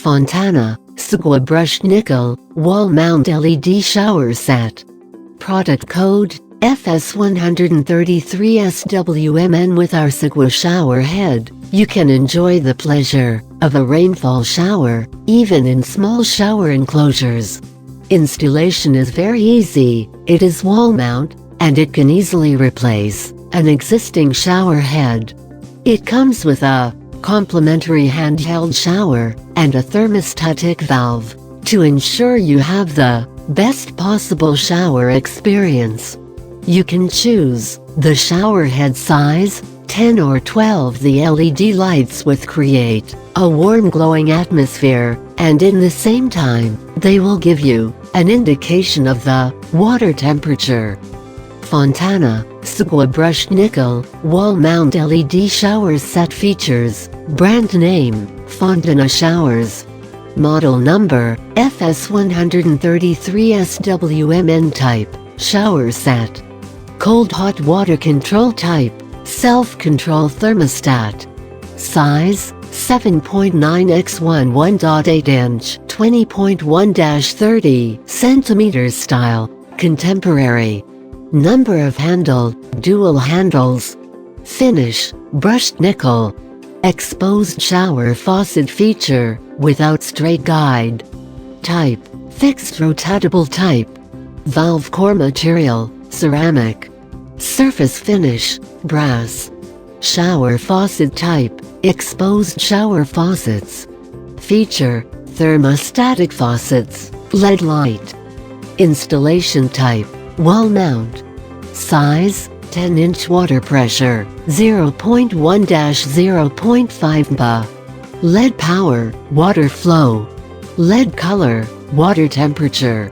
Fontana Sagua brushed nickel wall mount LED shower set. Product code FS133SWM-N. With our Sagua shower head, you can enjoy the pleasure of a rainfall shower, even in small shower enclosures. Installation is very easy. It is wall mount, and it can easily replace an existing shower head. It comes with a complimentary handheld shower and a thermostatic valve to ensure you have the best possible shower experience. You can choose the shower head size, 10 or 12. The LED lights with create a warm glowing atmosphere, and in the same time, they will give you an indication of the water temperature. Fontana Sagua brushed nickel wall mount LED shower set features brand name FontanaShowers. Model number FS133SWM-N. Type shower set. Cold hot water control type self-control thermostat. Size 7.9 x 1.8 inch 20.1-30 cm. Style contemporary. Number of handle dual handles. Finish brushed nickel. Exposed shower faucet feature without straight guide. Type fixed rotatable type. Valve core material ceramic. Surface finish brass. Shower faucet type exposed shower faucets. Feature thermostatic faucets, LED light. Installation type wall mount. Size 10-inch. Water pressure 0.1-0.5 bar. LED power water flow. LED color water temperature